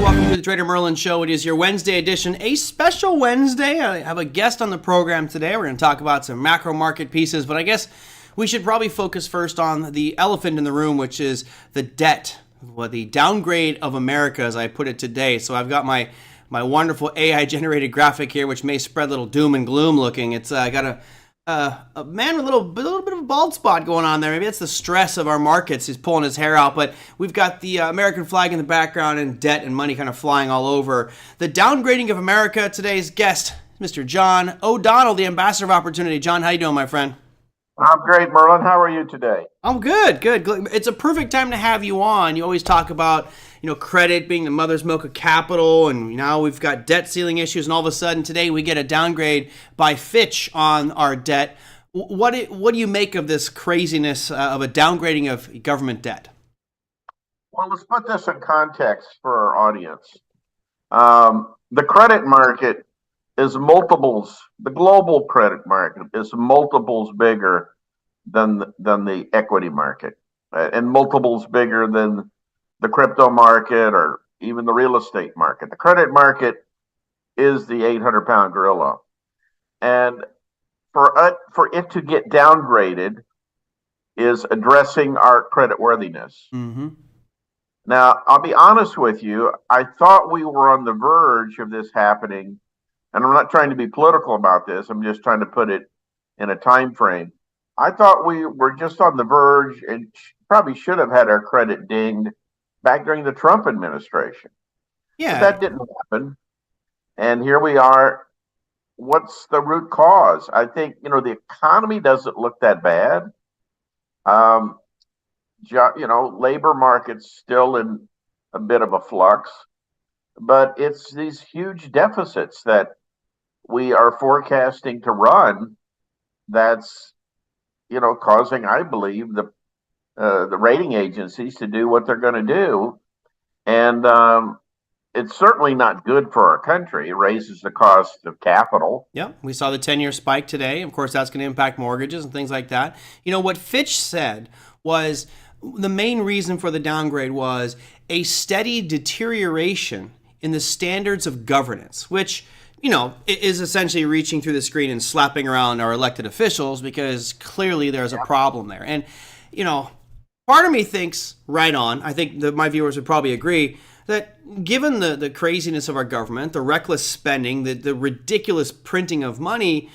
welcome to the Trader Merlin Show. It is your Wednesday edition, a special Wednesday. I have a guest on the program today. We're going to talk about some macro market pieces, but I guess we should probably focus first on the elephant in the room, which is the debt, the downgrade of America, as I put it today. So I've got my wonderful AI-generated graphic here, which may spread a little doom and gloom looking. It's got a man with a little bit of a bald spot going on there. Maybe that's the stress of our markets. He's pulling his hair out, but we've got the American flag in the background and debt and money kind of flying all over. The downgrading of America. Today's guest, Mr. John O'Donnell, the ambassador of opportunity. John, how you doing, my friend? I'm great, Merlin. How are you today? I'm good. It's a perfect time to have you on. You always talk about, credit being the mother's milk of capital, and now we've got debt ceiling issues, and all of a sudden today we get a downgrade by Fitch on our debt. What do you make of this craziness of a downgrading of government debt? Well, let's put this in context for our audience. The credit market is multiples. The global credit market is multiples bigger than the equity market, and multiples bigger than the crypto market or even the real estate market. The credit market is the 800-pound gorilla, and for it to get downgraded is addressing our credit worthiness. Mm-hmm. Now, I'll be honest with you. I thought we were on the verge of this happening. And I'm not trying to be political about this. I'm just trying to put it in a time frame. I thought we were just on the verge and probably should have had our credit dinged back during the Trump administration. Yeah. But that didn't happen. And here we are. What's the root cause? I think, the economy doesn't look that bad. Labor market's still in a bit of a flux. But it's these huge deficits that we are forecasting to run that's, causing, I believe, the rating agencies to do what they're going to do. And it's certainly not good for our country. It raises the cost of capital. Yeah, we saw the 10-year spike today. Of course, that's going to impact mortgages and things like that. What Fitch said was the main reason for the downgrade was a steady deterioration in the standards of governance, which, is essentially reaching through the screen and slapping around our elected officials because clearly there's a problem there. And, part of me thinks right on, I think that my viewers would probably agree, that given the craziness of our government, the reckless spending, the ridiculous printing of money,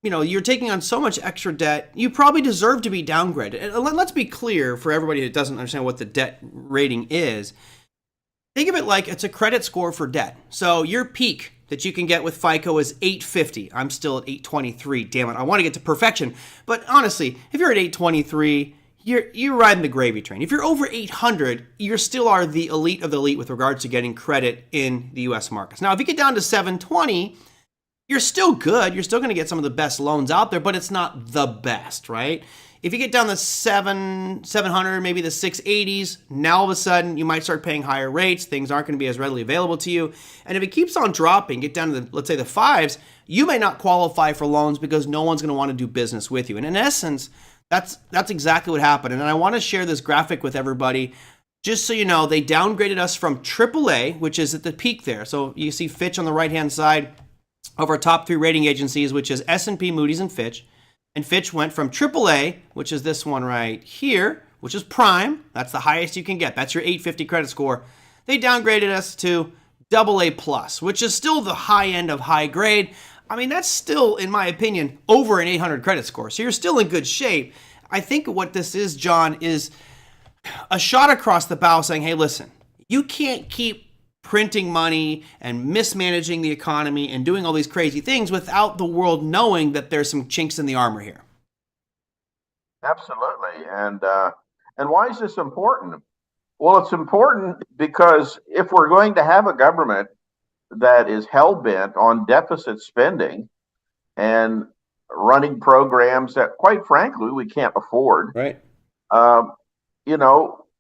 you're taking on so much extra debt, you probably deserve to be downgraded. And let's be clear for everybody that doesn't understand what the debt rating is. Think of it like it's a credit score for debt. So your peak that you can get with FICO is 850. I'm still at 823. Damn it, I want to get to perfection. But honestly, if you're at 823, you're riding the gravy train. If you're over 800, you still are the elite of the elite with regards to getting credit in the U.S. markets. Now, if you get down to 720, you're still good. You're still going to get some of the best loans out there, but it's not the best, right? If you get down to 700, maybe the 680s, now all of a sudden you might start paying higher rates. Things aren't going to be as readily available to you. And if it keeps on dropping, get down to let's say the 5s, you may not qualify for loans because no one's going to want to do business with you. And in essence, that's exactly what happened. And I want to share this graphic with everybody. Just so you know, they downgraded us from AAA, which is at the peak there. So you see Fitch on the right-hand side of our top 3 rating agencies, which is S&P, Moody's, and Fitch. And Fitch went from AAA, which is this one right here, which is prime. That's the highest you can get. That's your 850 credit score. They downgraded us to AA+, which is still the high end of high grade. I mean, that's still, in my opinion, over an 800 credit score. So you're still in good shape. I think what this is, John, is a shot across the bow saying, hey, listen, you can't keep printing money and mismanaging the economy and doing all these crazy things without the world knowing that there's some chinks in the armor here. Absolutely. And why is this important? Well, it's important because if we're going to have a government that is hell-bent on deficit spending and running programs that, quite frankly, we can't afford, right?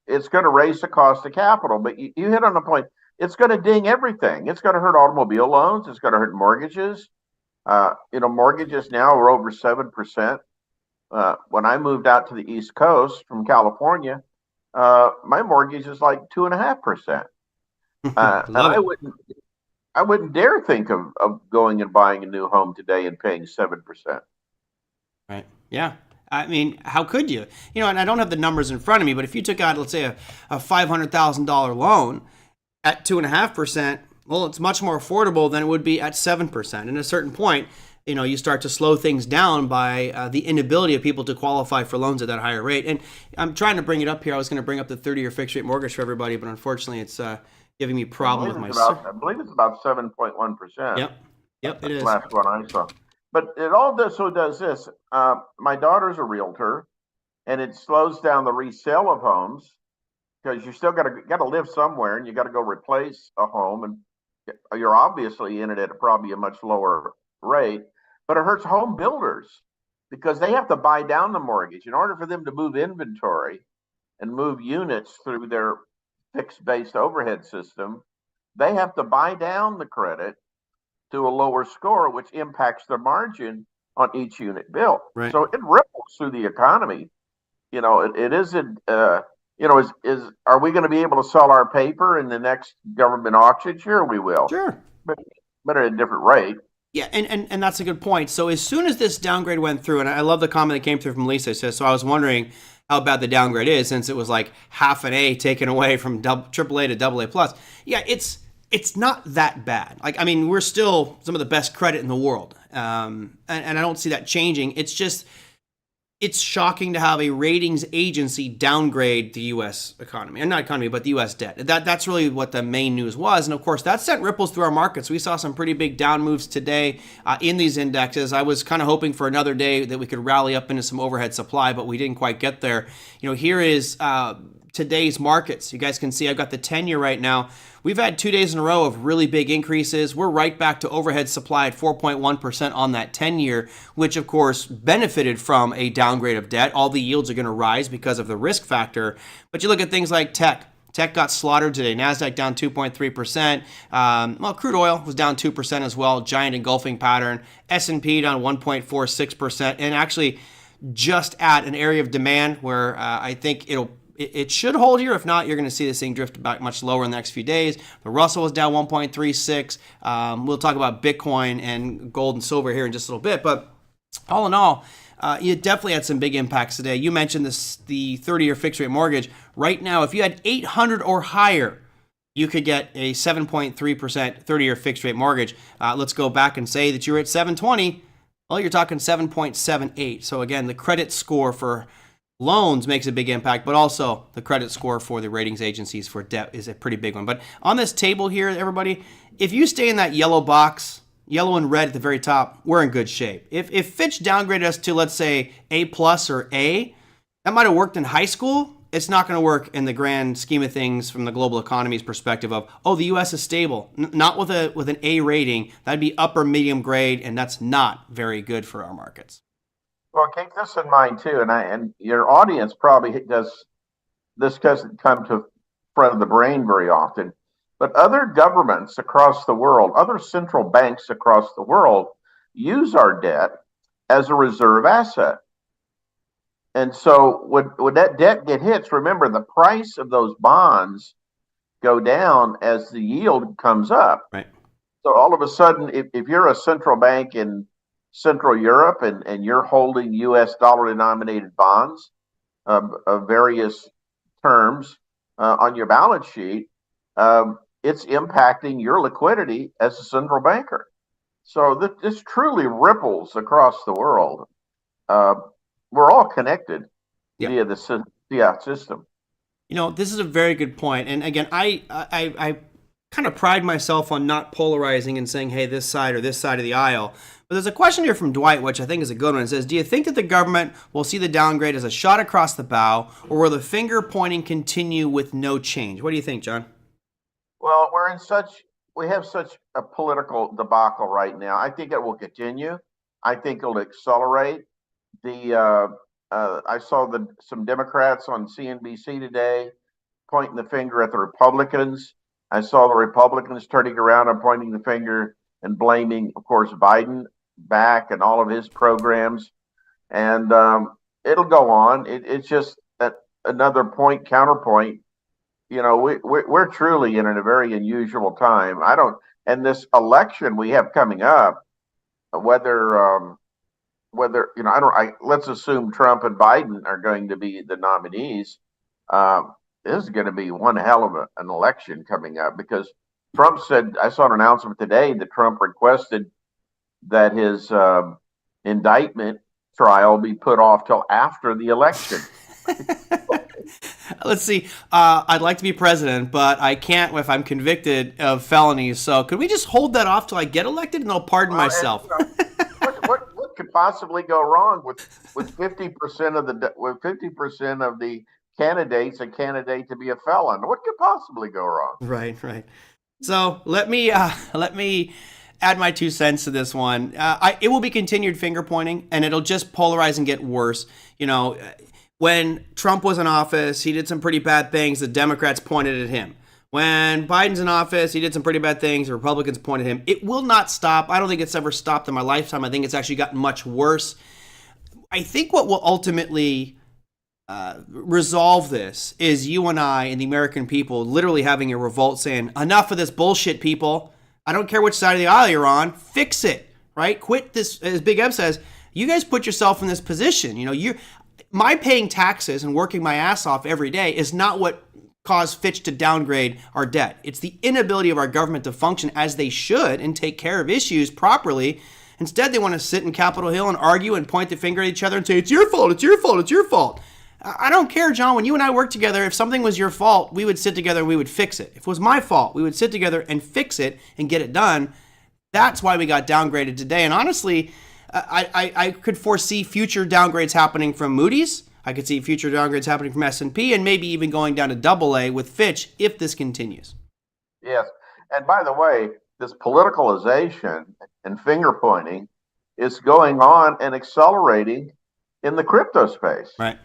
It's going to raise the cost of capital. But you hit on the point. It's going to ding everything. It's going to hurt automobile loans. It's going to hurt mortgages. Mortgages now are over 7%. When I moved out to the East Coast from California, my mortgage is like 2.5%. And Love it. I wouldn't dare think of going and buying a new home today and paying 7%. Right. Yeah. I mean, how could you? And I don't have the numbers in front of me, but if you took out, let's say, a $500,000 loan at 2.5%, well, it's much more affordable than it would be at 7%. And at a certain point, you start to slow things down by the inability of people to qualify for loans at that higher rate. And I'm trying to bring it up here. I was going to bring up the 30-year fixed rate mortgage for everybody, but unfortunately, it's giving me problem with my. I believe it's about 7.1%. Yep. Yep, it That's the is. last one I saw. But it all does this. My daughter's a realtor, and it slows down the resale of homes because you still got to live somewhere, and you got to go replace a home, and you're obviously in it at probably a much lower rate. But it hurts home builders because they have to buy down the mortgage in order for them to move inventory and move units through their fixed-based overhead system. They have to buy down the credit to a lower score, which impacts their margin on each unit built. Right. So it ripples through the economy. It isn't. Are we going to be able to sell our paper in the next government auction? Sure, we will. Sure. But at a different rate. Yeah, and that's a good point. So as soon as this downgrade went through, and I love the comment that came through from Lisa, it says, so I was wondering how bad the downgrade is since it was like half an A taken away from AAA to AA plus. Yeah, it's not that bad. Like, I mean, we're still some of the best credit in the world, and I don't see that changing. It's shocking to have a ratings agency downgrade the U.S. economy, and not economy, but the U.S. debt. That's really what the main news was, and of course, that sent ripples through our markets. We saw some pretty big down moves today in these indexes. I was kind of hoping for another day that we could rally up into some overhead supply, but we didn't quite get there. Here is today's markets. You guys can see I've got the 10-year right now. We've had 2 days in a row of really big increases. We're right back to overhead supply at 4.1% on that 10-year, which of course benefited from a downgrade of debt. All the yields are going to rise because of the risk factor. But you look at things like tech. Tech got slaughtered today. NASDAQ down 2.3%. Crude oil was down 2% as well. Giant engulfing pattern. S&P down 1.46%. And actually just at an area of demand where I think it should hold here. If not, you're going to see this thing drift back much lower in the next few days. The Russell was down 1.36. We'll talk about Bitcoin and gold and silver here in just a little bit. But all in all, you definitely had some big impacts today. You mentioned the 30-year fixed rate mortgage. Right now, if you had 800 or higher, you could get a 7.3% 30-year fixed rate mortgage. Let's go back and say that you're at 720. Well, you're talking 7.78. So again, the credit score for loans makes a big impact, but also the credit score for the ratings agencies for debt is a pretty big one. But on this table here, everybody, if you stay in that yellow box, yellow and red at the very top, we're in good shape. If Fitch downgraded us to, let's say, A plus or A, that might have worked in high school. It's not going to work in the grand scheme of things from the global economy's perspective of, the U.S. is stable. Not with an A rating. That'd be upper medium grade, and that's not very good for our markets. Well, keep this in mind too, and your audience probably does. This doesn't come to front of the brain very often, but other governments across the world, other central banks across the world, use our debt as a reserve asset. And so, when that debt get hits, remember the price of those bonds go down as the yield comes up. Right. So all of a sudden, if you're a central bank in Central Europe and you're holding U.S. dollar denominated bonds of various terms on your balance sheet, it's impacting your liquidity as a central banker. So this truly ripples across the world. We're all connected via the fiat system. This is a very good point. And again, I kind of pride myself on not polarizing and saying, hey, this side or this side of the aisle. But there's a question here from Dwight, which I think is a good one. It says, do you think that the government will see the downgrade as a shot across the bow, or will the finger pointing continue with no change? What do you think, John? Well, we have such a political debacle right now. I think it will continue. I think it'll accelerate. I saw some Democrats on CNBC today pointing the finger at the Republicans. I saw the Republicans turning around and pointing the finger and blaming, of course, Biden back and all of his programs. And it'll go on. It's just another counterpoint. we're truly in a very unusual time. And this election we have coming up, whether let's assume Trump and Biden are going to be the nominees. This is going to be one hell of an election coming up, because Trump said, I saw an announcement today that Trump requested that his indictment trial be put off till after the election. Let's see. I'd like to be president, but I can't if I'm convicted of felonies. So could we just hold that off till I get elected, and I'll pardon myself? What could possibly go wrong with 50% of the candidates a candidate to be a felon? What could possibly go wrong? Right. So let me add my 2 cents to this one. It will be continued finger pointing, and it'll just polarize and get worse. When Trump was in office, he did some pretty bad things. The Democrats pointed at him. When Biden's in office, he did some pretty bad things. The Republicans pointed at him. It will not stop. I don't think it's ever stopped in my lifetime. I think it's actually gotten much worse. I think what will ultimately resolve this is you and I and the American people literally having a revolt saying, enough of this bullshit, people. I don't care which side of the aisle you're on. Fix it, right? Quit this. As Big M says, you guys put yourself in this position. My paying taxes and working my ass off every day is not what caused Fitch to downgrade our debt. It's the inability of our government to function as they should and take care of issues properly. Instead, they want to sit in Capitol Hill and argue and point the finger at each other and say, it's your fault, it's your fault, it's your fault. I don't care, John. When you and I worked together, if something was your fault, we would sit together and we would fix it. If it was my fault, we would sit together and fix it and get it done. That's why we got downgraded today. And honestly, I could foresee future downgrades happening from Moody's. I could see future downgrades happening from S&P, and maybe even going down to AA with Fitch if this continues. Yes. And by the way, this politicalization and finger pointing is going on and accelerating in the crypto space. Right.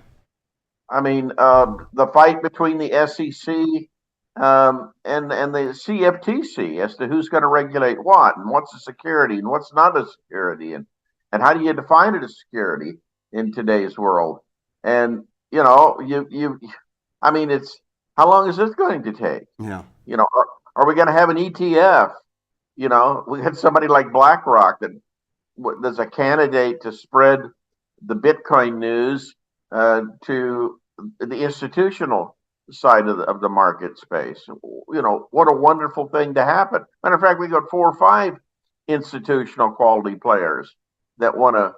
I mean, the fight between the SEC and the CFTC as to who's going to regulate what, and what's a security and what's not a security, and how do you define it as security in today's world? And it's, how long is this going to take? Yeah. Are we going to have an ETF? We had somebody like BlackRock there's a candidate to spread the Bitcoin news to the institutional side of the market space. What a wonderful thing to happen. Matter of fact, we got 4 or 5 institutional quality players that want to,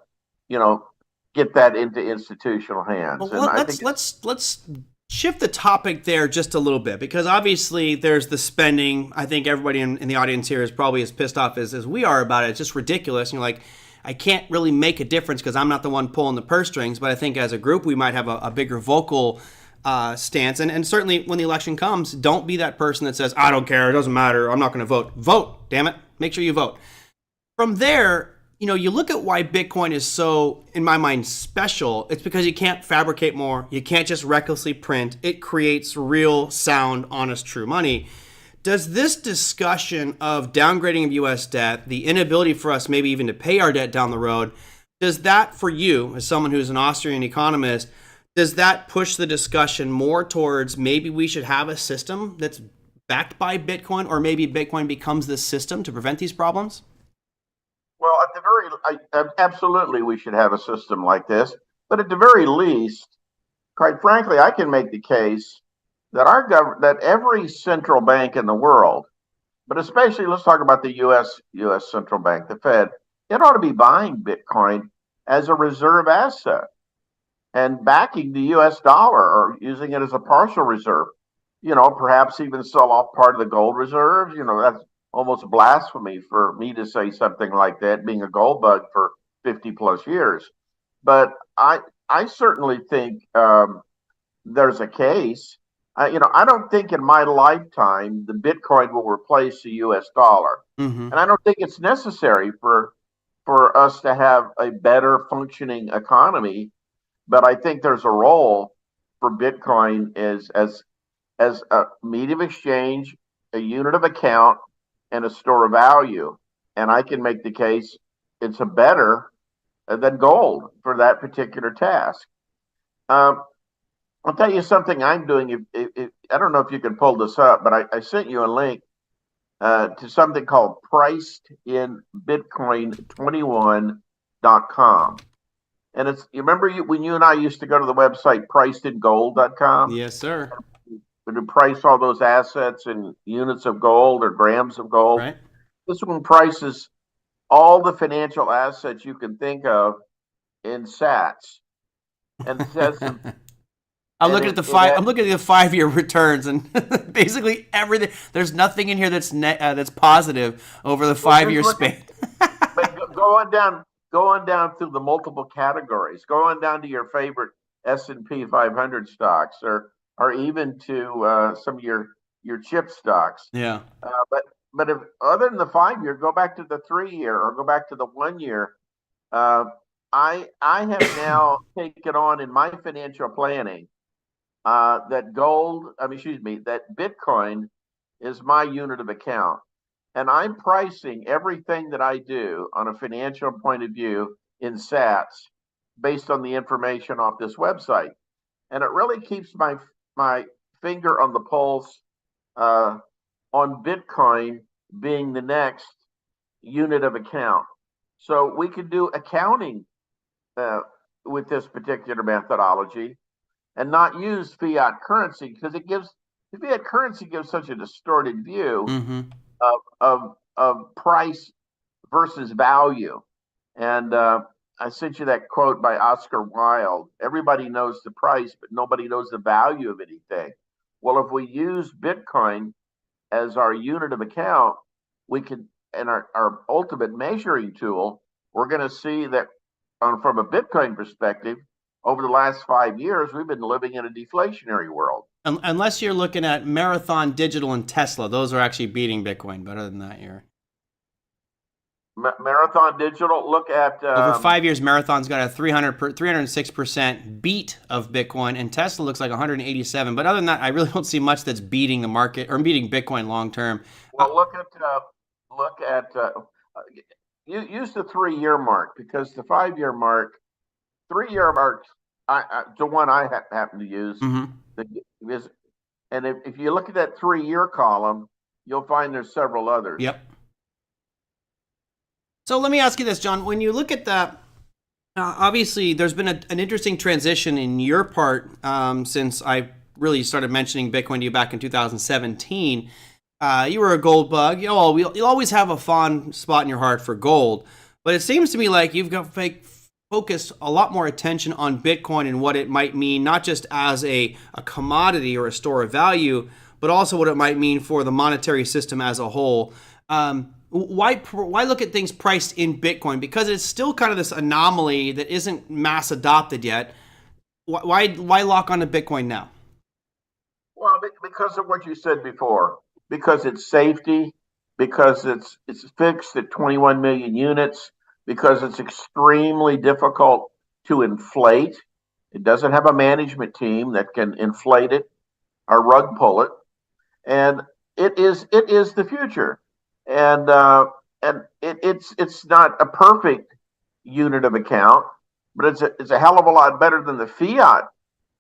get that into institutional hands. Well, let's shift the topic there just a little bit, because obviously there's the spending. I think everybody in the audience here is probably as pissed off as we are about it. It's just ridiculous. And you're like, I can't really make a difference because I'm not the one pulling the purse strings. But I think as a group, we might have a bigger vocal stance. And certainly when the election comes, don't be that person that says, I don't care, it doesn't matter, I'm not going to vote. Vote, damn it. Make sure you vote. From there, you look at why Bitcoin is so, in my mind, special. It's because you can't fabricate more. You can't just recklessly print. It creates real, sound, honest, true money. Does this discussion of downgrading of U.S. debt, the inability for us maybe even to pay our debt down the road, does that, for you, as someone who's an Austrian economist, does that push the discussion more towards maybe we should have a system that's backed by Bitcoin, or maybe Bitcoin becomes the system to prevent these problems? Well, absolutely, we should have a system like this. But at the very least, quite frankly, I can make the case that that every central bank in the world, but especially let's talk about the U.S. central bank, the Fed, it ought to be buying Bitcoin as a reserve asset and backing the U.S. dollar, or using it as a partial reserve. Perhaps even sell off part of the gold reserves. That's almost blasphemy for me to say something like that, being a gold bug for 50 plus years. But I certainly think there's a case. I don't think in my lifetime the Bitcoin will replace the U.S. dollar, and I don't think it's necessary for us to have a better functioning economy. But I think there's a role for Bitcoin as a medium of exchange, a unit of account, and a store of value. And I can make the case it's a better than gold for that particular task. I'll tell you something I'm doing. I don't know if you can pull this up, but I sent you a link to something called pricedinbitcoin21.com. And you remember when you and I used to go to the website pricedingold.com? Yes, sir. To price all those assets in units of gold or grams of gold. Right. This one prices all the financial assets you can think of in sats, and it says I'm looking at the 5-year returns, and basically everything. There's nothing in here that's positive over the 5-year span. But go on down through the multiple categories. Go on down to your favorite S&P 500 stocks, or even to some of your chip stocks. Yeah. But if other than the 5-year, go back to the 3-year or go back to the 1-year. I have now taken on in my financial planning that Bitcoin is my unit of account. And I'm pricing everything that I do on a financial point of view in sats based on the information off this website. And it really keeps my finger on the pulse on Bitcoin being the next unit of account. So we can do accounting with this particular methodology and not use fiat currency, because the fiat currency gives such a distorted view of price versus value. And I sent you that quote by Oscar Wilde. Everybody knows the price, but nobody knows the value of anything. Well, if we use Bitcoin as our unit of account, we can, and our ultimate measuring tool, we're going to see that from a Bitcoin perspective, over the last 5 years, we've been living in a deflationary world. Unless you're looking at Marathon Digital and Tesla, those are actually beating Bitcoin. But other than that, you're Marathon Digital. Look at over 5 years, Marathon's got a 306% beat of Bitcoin, and Tesla looks like 187. But other than that, I really don't see much that's beating the market or beating Bitcoin long term. Well, use the 3-year mark, because the 5-year mark, 3-year mark, the one I happen to use, and if you look at that 3-year column, you'll find there's several others. Yep. So let me ask you this, John. When you look at that, obviously there's been an interesting transition in your part since I really started mentioning Bitcoin to you back in 2017. You were a gold bug. You'll always have a fond spot in your heart for gold, but it seems to me like you've got focused a lot more attention on Bitcoin and what it might mean, not just as a commodity or a store of value, but also what it might mean for the monetary system as a whole. Why look at things priced in Bitcoin? Because it's still kind of this anomaly that isn't mass adopted yet. Why lock onto Bitcoin now? Well, because of what you said before. Because it's safety. Because it's fixed at 21 million units. Because it's extremely difficult to inflate. It doesn't have a management team that can inflate it or rug pull it, and it is the future. And it's not a perfect unit of account, but it's a hell of a lot better than the fiat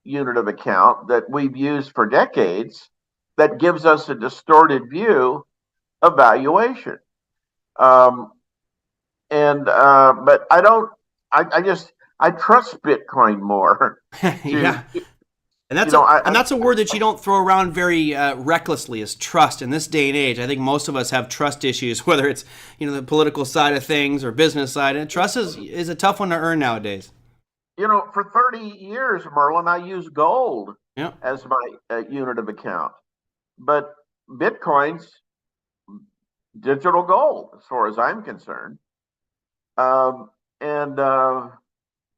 unit of account that we've used for decades, that gives us a distorted view of valuation. But I trust Bitcoin more. Yeah. And that's that's a word that you don't throw around very recklessly, is trust. In this day and age, I think most of us have trust issues, whether it's the political side of things or business side. And trust is a tough one to earn nowadays. For 30 years, Merlin, I used gold as my unit of account, but Bitcoin's digital gold, as far as I'm concerned.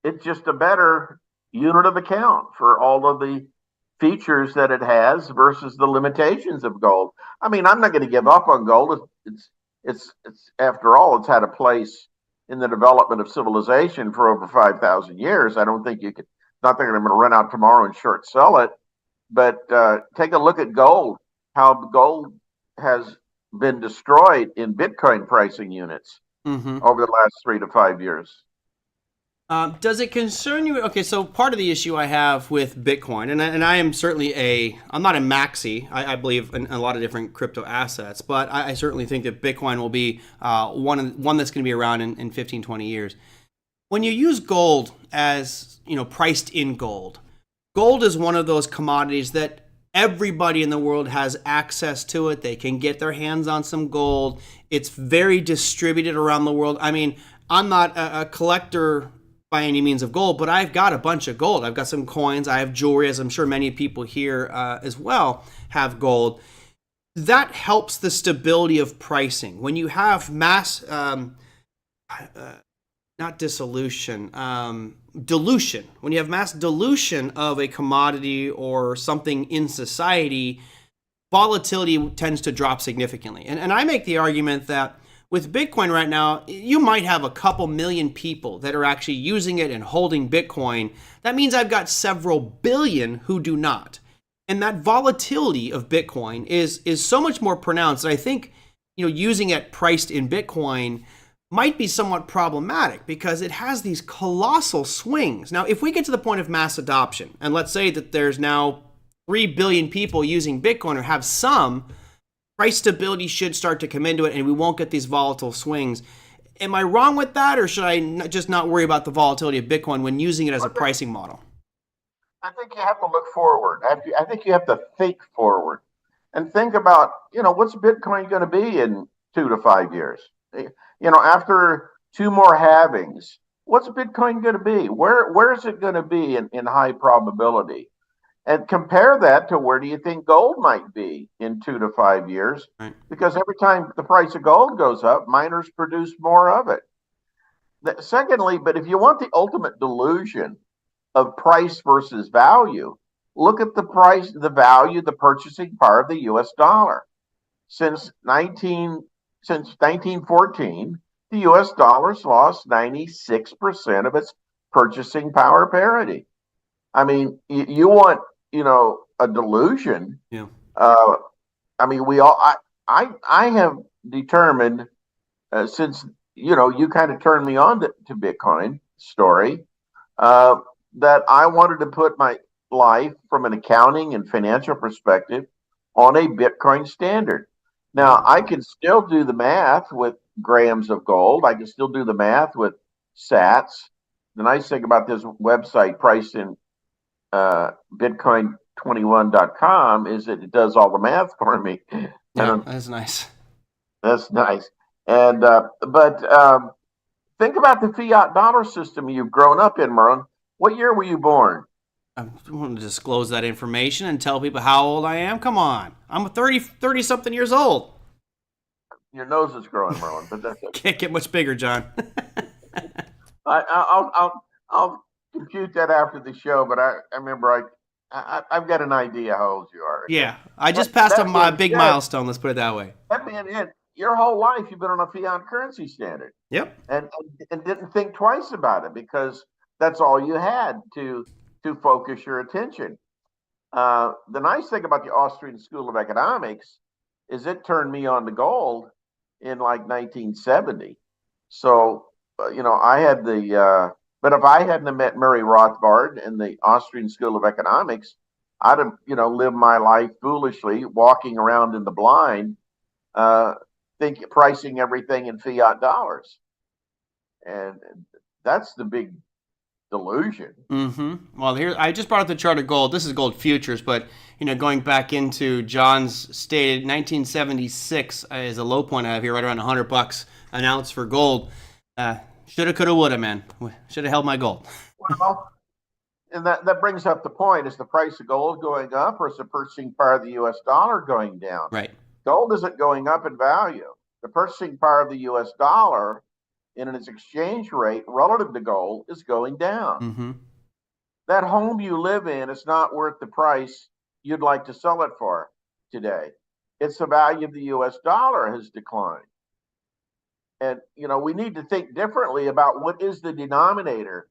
It's just a better unit of account for all of the features that it has versus the limitations of gold. I mean, I'm not going to give up on gold. It's after all, it's had a place in the development of civilization for over 5,000 years. I don't think not that I'm going to run out tomorrow and short sell it, but take a look at gold, how gold has been destroyed in Bitcoin pricing units over the last 3 to 5 years. Does it concern you? Okay, so part of the issue I have with Bitcoin, and I am certainly I'm not a maxi. I believe in a lot of different crypto assets, but I certainly think that Bitcoin will be one that's going to be around in 15, 20 years. When you use gold as, priced in gold, gold is one of those commodities that everybody in the world has access to it. They can get their hands on some gold. It's very distributed around the world. I mean, I'm not a collector by any means of gold, but I've got a bunch of gold. I've got some coins. I have jewelry, as I'm sure many people here as well have gold. That helps the stability of pricing. When you have mass, not dissolution, dilution. When you have mass dilution of a commodity or something in society, volatility tends to drop significantly. And I make the argument that with Bitcoin right now, you might have a couple million people that are actually using it and holding Bitcoin. That means I've got several billion who do not. And that volatility of Bitcoin is so much more pronounced. And I think, using it priced in Bitcoin might be somewhat problematic because it has these colossal swings. Now, if we get to the point of mass adoption, and let's say that there's now 3 billion people using Bitcoin or have some, price stability should start to come into it and we won't get these volatile swings. Am I wrong with that, or should I just not worry about the volatility of Bitcoin when using it as a pricing model? I think you have to look forward. I think you have to think forward and think about, what's Bitcoin going to be in 2 to 5 years? After 2 more halvings, what's Bitcoin going to be? Where is it going to be in high probability? And compare that to where do you think gold might be in 2 to 5 years? Right. Because every time the price of gold goes up, miners produce more of it. Secondly, but if you want the ultimate delusion of price versus value, look at the price, the value, the purchasing power of the U.S. dollar. Since 1914, the U.S. dollar's lost 96% of its purchasing power parity. I mean, you want, a delusion. Yeah. I mean, I have determined since, you kind of turned me on to Bitcoin story, that I wanted to put my life from an accounting and financial perspective on a Bitcoin standard. Now, I can still do the math with grams of gold. I can still do the math with sats. The nice thing about this website, priced in Bitcoin21.com, is that it does all the math for me. Yeah, that's nice. That's nice. And but think about the fiat dollar system you've grown up in, Merlin. What year were you born? I want to disclose that information and tell people how old I am. Come on. I'm 30 something years old. Your nose is growing, Merlin, but that's okay. Can't get much bigger, John. I'll compute that after the show, but I remember I've got an idea how old you are. Yeah, I just passed a big milestone. Let's put it that way. That being it, your whole life you've been on a fiat currency standard. Yep. And didn't think twice about it because that's all you had to focus your attention. The nice thing about the Austrian School of Economics is it turned me on to gold in like 1970. So, I had but if I hadn't have met Murray Rothbard in the Austrian School of Economics, I'd have, lived my life foolishly, walking around in the blind, pricing everything in fiat dollars. And that's the big delusion. Mm-hmm. Well, here I just brought up the chart of gold. This is gold futures, but going back into John's stated 1976 is a low point I have here, right around $100 an ounce for gold. Shoulda, coulda, woulda, man. Should have held my gold. Well, and that brings up the point: is the price of gold going up, or is the purchasing power of the U.S. dollar going down? Right. Gold isn't going up in value. The purchasing power of the U.S. dollar in its exchange rate relative to gold is going down. Mm-hmm. That home you live in is not worth the price you'd like to sell it for today. It's the value of the U.S. dollar has declined. And, we need to think differently about what is the denominator,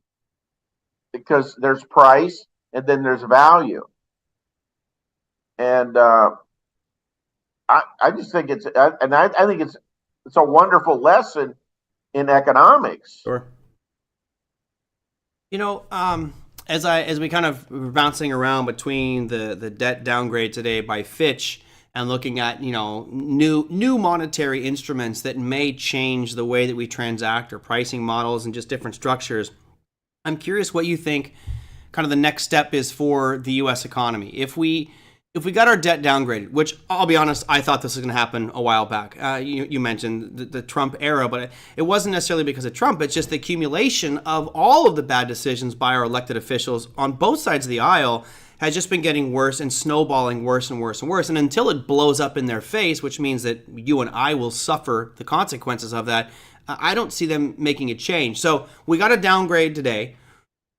because there's price and then there's value. And I just think I think it's a wonderful lesson in economics. Sure. You know, as we kind of were bouncing around between the debt downgrade today by Fitch and looking at, new monetary instruments that may change the way that we transact or pricing models and just different structures, I'm curious what you think kind of the next step is for the U.S. economy. If we got our debt downgraded, which I'll be honest, I thought this was going to happen a while back. You mentioned the Trump era, but it wasn't necessarily because of Trump. It's just the accumulation of all of the bad decisions by our elected officials on both sides of the aisle has just been getting worse and snowballing worse and worse and worse. And until it blows up in their face, which means that you and I will suffer the consequences of that, I don't see them making a change. So we got a downgrade today.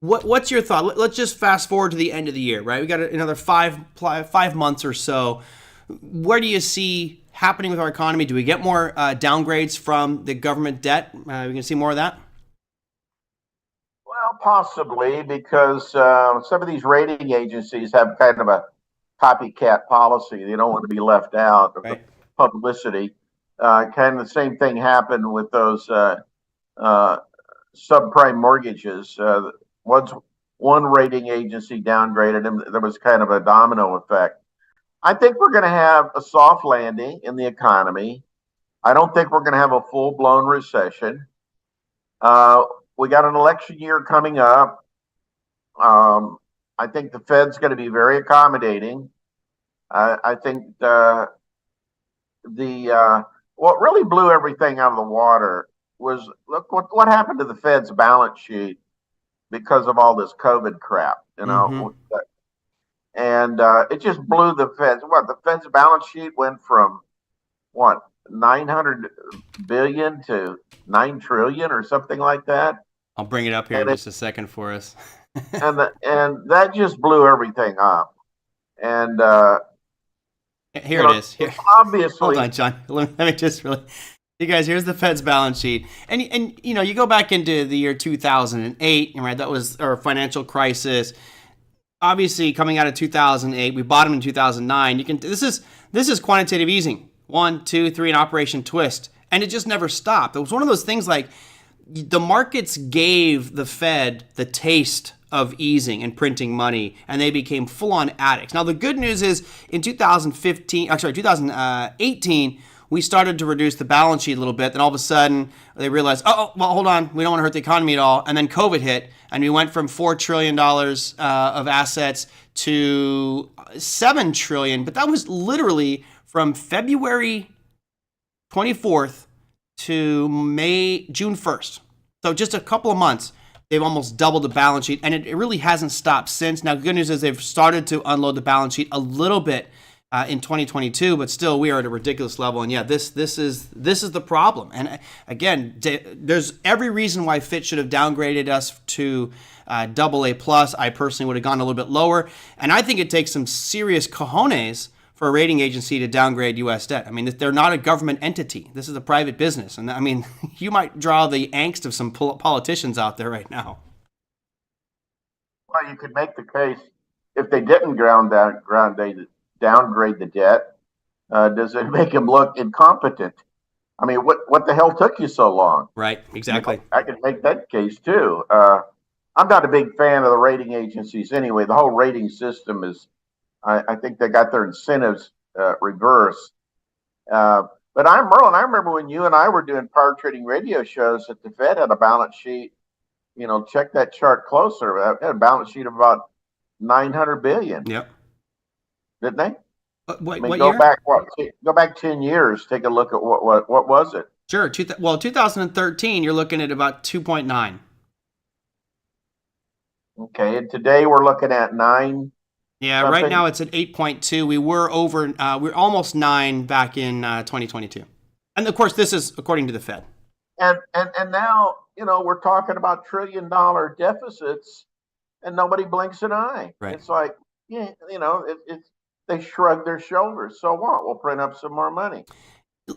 What's your thought? Let's just fast forward to the end of the year, right? We got another five months or so. Where do you see happening with our economy? Do we get more downgrades from the government debt? We can see more of that? Well, possibly, because some of these rating agencies have kind of a copycat policy. They don't want to be left out of the publicity. Kind of the same thing happened with those subprime mortgages. Once one rating agency downgraded them, there was kind of a domino effect. I think we're going to have a soft landing in the economy. I don't think we're going to have a full-blown recession. We got an election year coming up. I think the Fed's going to be very accommodating. I think what really blew everything out of the water was, look what happened to the Fed's balance sheet because of all this COVID crap, and it just blew the Fed's. The Fed's balance sheet went from 900 billion to 9 trillion or something like that. I'll bring it up here in just a second for us. and that just blew everything up. And here it is. Here. Obviously, hold on, John. Let me just really. You guys, here's the Fed's balance sheet, and you go back into the year 2008, right? That was our financial crisis. Obviously, coming out of 2008, we bottomed in 2009. This is quantitative easing, 1, 2, 3, an Operation Twist, and it just never stopped. It was one of those things like the markets gave the Fed the taste of easing and printing money, and they became full-on addicts. Now, the good news is in 2018. We started to reduce the balance sheet a little bit. Then all of a sudden, they realized, well, hold on, we don't want to hurt the economy at all. And then COVID hit, and we went from $4 trillion of assets to $7 trillion. But that was literally from February 24th to June 1st. So just a couple of months, they've almost doubled the balance sheet, and it really hasn't stopped since. Now, the good news is they've started to unload the balance sheet a little bit in 2022, but still we are at a ridiculous level. And yeah, this is the problem. And again, there's every reason why Fitch should have downgraded us to AA+. I personally would have gone a little bit lower. And I think it takes some serious cojones for a rating agency to downgrade U.S. debt. I mean, they're not a government entity. This is a private business. And I mean, you might draw the angst of some politicians out there right now. Well, you could make the case if they didn't downgrade the debt, does it make him look incompetent? I mean, what the hell took you so long? Right, exactly. I can make that case too. I'm not a big fan of the rating agencies anyway. The whole rating system is, I think they got their incentives reversed. But Merlin, I remember when you and I were doing power trading radio shows that the Fed had a balance sheet, check that chart closer. It had a balance sheet of about 900 billion. Yep. Didn't they? Go back 10 years. Take a look at what was it? Sure. 2013, you're looking at about 2.9. Okay, and today we're looking at 9. Yeah, something. Right now it's at 8.2. We were we're almost 9 back in 2022, and of course this is according to the Fed. And now we're talking about $1 trillion deficits, and nobody blinks an eye. Right. It's like it's. They shrug their shoulders. So what? We'll print up some more money.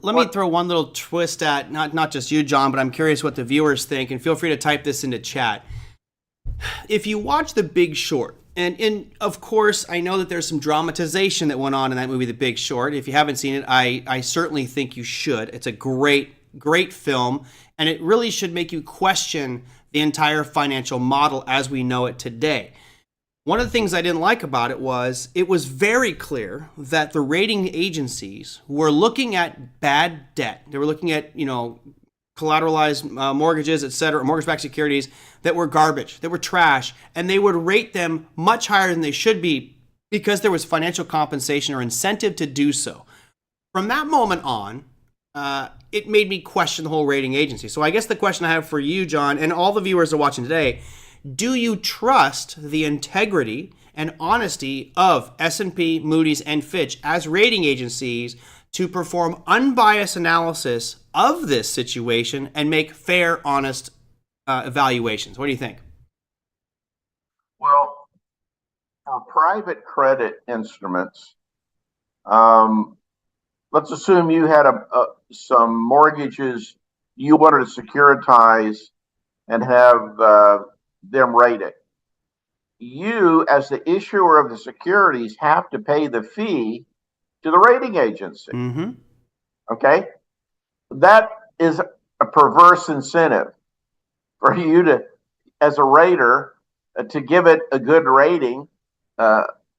Let me throw one little twist at not just you, John, but I'm curious what the viewers think, and feel free to type this into chat. If you watch The Big Short, and of course, I know that there's some dramatization that went on in that movie, The Big Short. If you haven't seen it, I certainly think you should. It's a great great film, and it really should make you question the entire financial model as we know it today. One of the things I didn't like about it was very clear that the rating agencies were looking at bad debt. They were looking at, collateralized mortgages, et cetera, mortgage-backed securities that were garbage, that were trash, and they would rate them much higher than they should be because there was financial compensation or incentive to do so. From that moment on, it made me question the whole rating agency. So I guess the question I have for you, John, and all the viewers that are watching today, do you trust the integrity and honesty of S&P, Moody's, and Fitch as rating agencies to perform unbiased analysis of this situation and make fair, honest evaluations? What do you think? Well, for private credit instruments, let's assume you had some mortgages you wanted to securitize and have them rated. You, as the issuer of the securities, have to pay the fee to the rating agency. Mm-hmm. Okay? That is a perverse incentive for you to, as a rater, to give it a good rating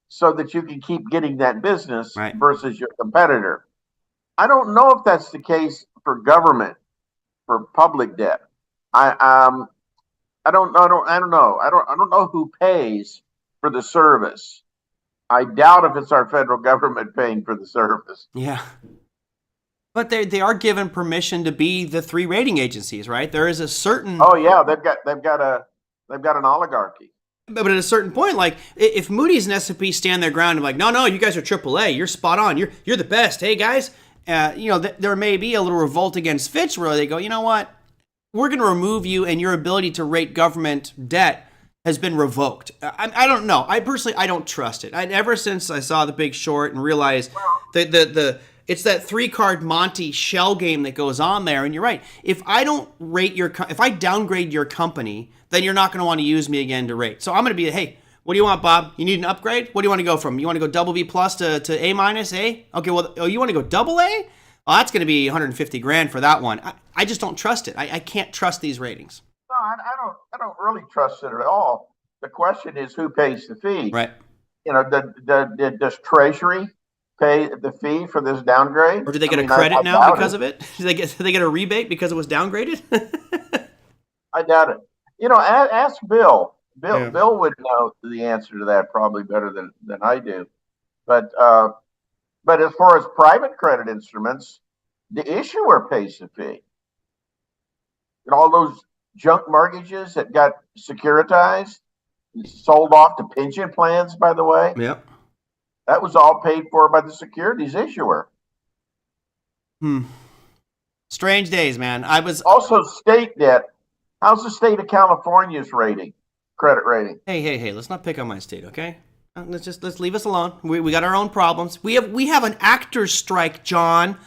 so that you can keep getting that business versus your competitor. I don't know if that's the case for government, for public debt. I don't know. I don't know who pays for the service. I doubt if it's our federal government paying for the service. Yeah. But they are given permission to be the three rating agencies, right? There is a certain. Oh yeah, they've got an oligarchy. But at a certain point, like if Moody's and S&P stand their ground and like, no, you guys are AAA, you're spot on, you're the best. Hey guys, there may be a little revolt against Fitch where they go, you know what, we're going to remove you, and your ability to rate government debt has been revoked. I don't know. I don't trust it. Ever since I saw The Big Short and realized that it's that 3-card Monte shell game that goes on there. And you're right. If I downgrade your company, then you're not going to want to use me again to rate. So I'm going to be, hey, what do you want, Bob? You need an upgrade? What do you want to go from? You want to go double B plus to A minus, A? Okay, well, you want to go double A? Well, that's going to be $150,000 for that one. I just don't trust it. I can't trust these ratings. No, I don't really trust it at all. The question is who pays the fee. Right. Does Treasury pay the fee for this downgrade? Or do they get a credit now because of it? Do they get a rebate because it was downgraded? I doubt it. Ask Bill. Bill would know the answer to that probably better than I do. But as far as private credit instruments, the issuer pays the fee. And all those junk mortgages that got securitized, sold off to pension plans, by the way. Yep. That was all paid for by the securities issuer. Strange days, man. I was also state debt. How's the state of California's credit rating? Hey, let's not pick on my state, okay? Let's leave us alone. We got our own problems. We have an actor's strike, John.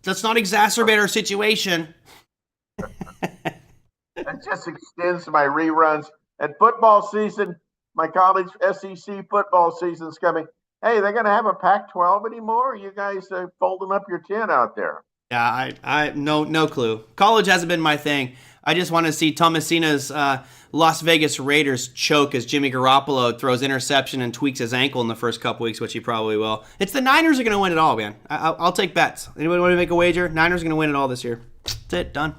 Let's not exacerbate our situation. That just extends my reruns. And football season, my college SEC football season's coming. Hey, they're going to have a Pac-12 anymore? Or you guys are folding up your tent out there? Yeah, I no clue. College hasn't been my thing. I just want to see Tomasina's Las Vegas Raiders choke as Jimmy Garoppolo throws interception and tweaks his ankle in the first couple weeks, which he probably will. It's the Niners are going to win it all, man. I'll take bets. Anybody want to make a wager? Niners are going to win it all this year. That's it. Done.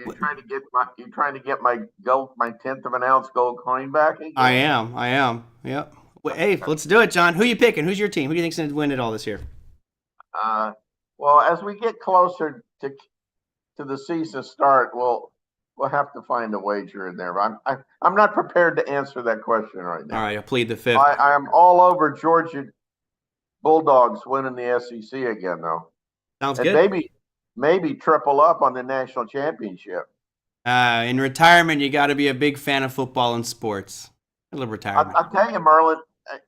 You trying to get my 10th of an ounce gold coin back again? I am. Yep. Well, hey, let's do it, John. Who you picking? Who's your team? Who do you think's going to win it all this year? Well, as we get closer to the season start, we'll have to find a wager in there. I'm not prepared to answer that question right now. All right, I'll plead the fifth. I am all over Georgia Bulldogs winning the SEC again, though. Sounds and good. Maybe triple up on the national championship. In retirement, you got to be a big fan of football and sports. I love retirement. I'll tell you, Merlin,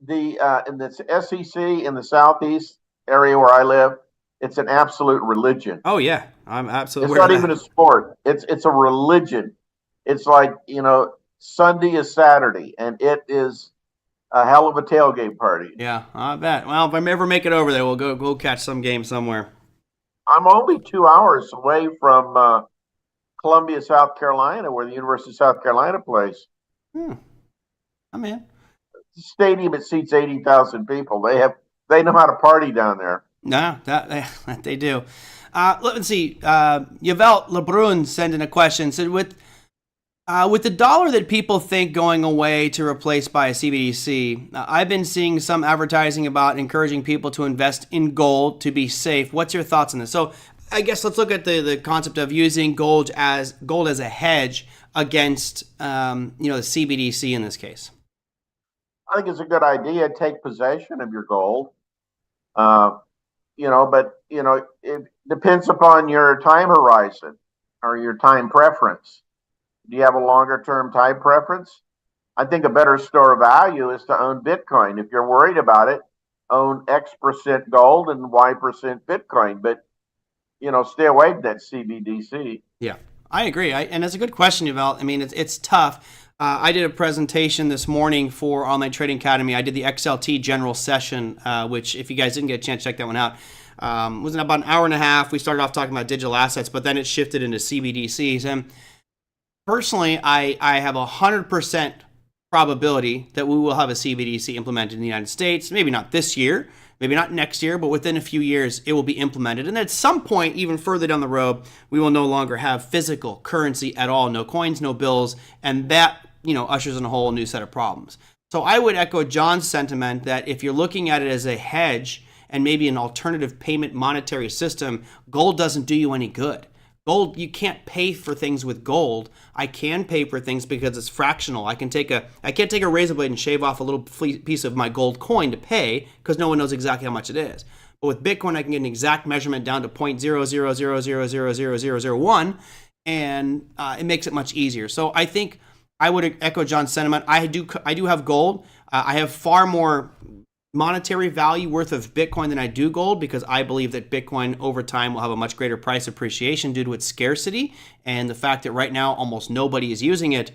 in the SEC in the Southeast area where I live, it's an absolute religion. Oh yeah, I'm absolutely. It's not even a sport. It's a religion. It's like Sunday is Saturday, and it is a hell of a tailgate party. Yeah, I bet. Well, if I ever make it over there, we'll go catch some game somewhere. I'm only 2 hours away from Columbia, South Carolina, where the University of South Carolina plays. Hmm. I'm in. Stadium, it seats 80,000 people. They know how to party down there. No, that they do. Let's see. Yvel Lebrun sent in a question. Said with the dollar that people think going away to replace by a CBDC, I've been seeing some advertising about encouraging people to invest in gold to be safe. What's your thoughts on this? So I guess let's look at the concept of using gold as a hedge against the CBDC in this case. I think it's a good idea. Take possession of your gold. Uh, but it depends upon your time horizon or your time preference. Do you have a longer term time preference? I think a better store of value is to own Bitcoin. If you're worried about it, own X% gold and Y% Bitcoin, but stay away from that CBDC. Yeah, I agree. And it's a good question, Yvel. I mean, it's tough. I did a presentation this morning for Online Trading Academy. I did the XLT general session, which if you guys didn't get a chance, check that one out. It was about an hour and a half. We started off talking about digital assets, but then it shifted into CBDCs. And personally, I have 100% probability that we will have a CBDC implemented in the United States. Maybe not this year, maybe not next year, but within a few years, it will be implemented. And at some point, even further down the road, we will no longer have physical currency at all, no coins, no bills, and that ushers in a whole new set of problems. So I would echo John's sentiment that if you're looking at it as a hedge and maybe an alternative payment monetary system, gold doesn't do you any good. Gold, you can't pay for things with gold. I can pay for things because it's fractional. I can't take a razor blade and shave off a little piece of my gold coin to pay because no one knows exactly how much it is. But with Bitcoin, I can get an exact measurement down to 0.000000001, and it makes it much easier. So I think I would echo John's sentiment. I do have gold. I have far more monetary value worth of Bitcoin than I do gold because I believe that Bitcoin over time will have a much greater price appreciation due to its scarcity and the fact that right now almost nobody is using it.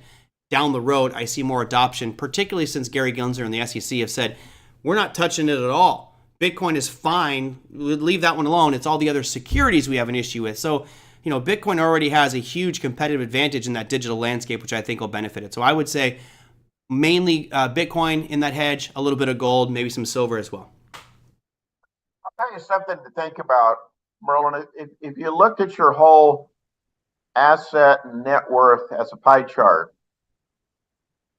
Down the road, I see more adoption, particularly since Gary Gensler and the SEC have said, we're not touching it at all. Bitcoin is fine. We'll leave that one alone. It's all the other securities we have an issue with. So, Bitcoin already has a huge competitive advantage in that digital landscape, which I think will benefit it. So I would say mainly Bitcoin in that hedge, a little bit of gold, maybe some silver as well. I'll tell you something to think about, Merlin. If you looked at your whole asset and net worth as a pie chart,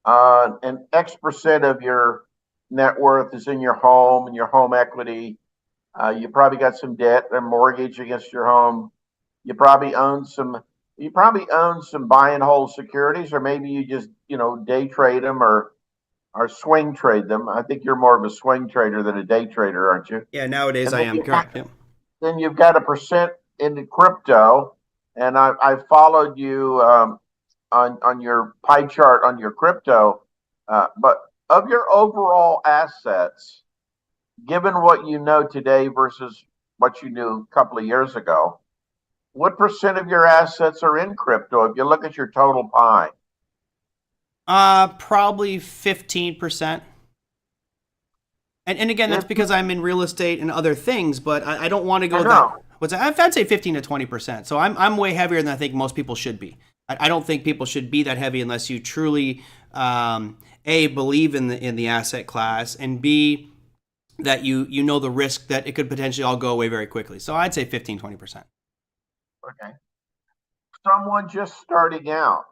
and X% of your net worth is in your home and your home equity. You probably got some debt or mortgage against your home. You probably own some buy and hold securities, or maybe you just day trade them or swing trade them. I think you're more of a swing trader than a day trader, aren't you? Yeah, nowadays I am, correct. Yeah. Then you've got a percent into crypto, and I followed you on your pie chart on your crypto, but of your overall assets, given what you know today versus what you knew a couple of years ago, what percent of your assets are in crypto if you look at your total pie? Probably 15%. And again, that's because I'm in real estate and other things, but I don't want to go that. I'd say 15 to 20%. So I'm way heavier than I think most people should be. I don't think people should be that heavy unless you truly A, believe in the asset class, and B, that you know the risk that it could potentially all go away very quickly. So I'd say 15, 20%. Okay. Someone just starting out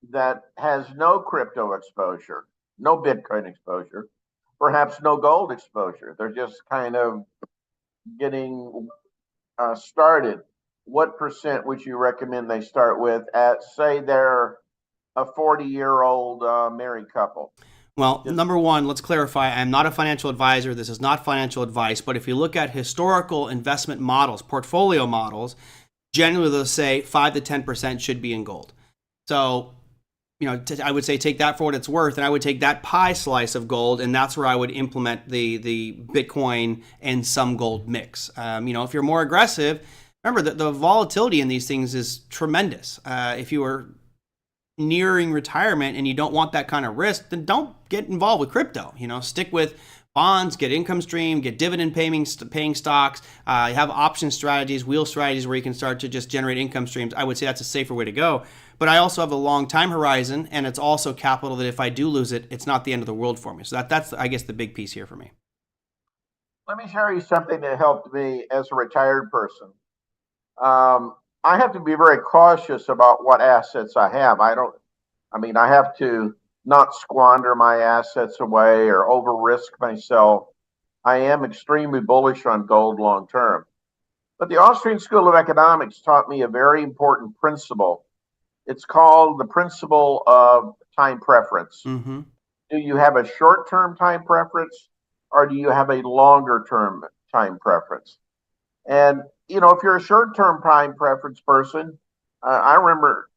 that has no crypto exposure, no Bitcoin exposure, perhaps no gold exposure. They're just kind of getting started. What percent would you recommend they start with at, say, they're a 40-year-old married couple? Well, number one, let's clarify. I'm not a financial advisor. This is not financial advice. But if you look at historical investment models, portfolio models, generally they'll say 5 to 10% should be in gold. So, I would say take that for what it's worth, and I would take that pie slice of gold, and that's where I would implement the Bitcoin and some gold mix. If you're more aggressive, remember that the volatility in these things is tremendous. If you are nearing retirement and you don't want that kind of risk, then don't get involved with crypto. Stick with bonds, get income stream, get dividend paying stocks. You have option strategies, wheel strategies where you can start to just generate income streams. I would say that's a safer way to go. But I also have a long time horizon, and it's also capital that if I do lose it, it's not the end of the world for me. So that's I guess, the big piece here for me. Let me share you something that helped me as a retired person. I have to be very cautious about what assets I have. I have to not squander my assets away or over risk myself. I am extremely bullish on gold long term. But the Austrian School of Economics taught me a very important principle. It's called the principle of time preference. Mm-hmm. Do you have a short-term time preference or do you have a longer-term time preference? And, if you're a short-term time preference person, I remember,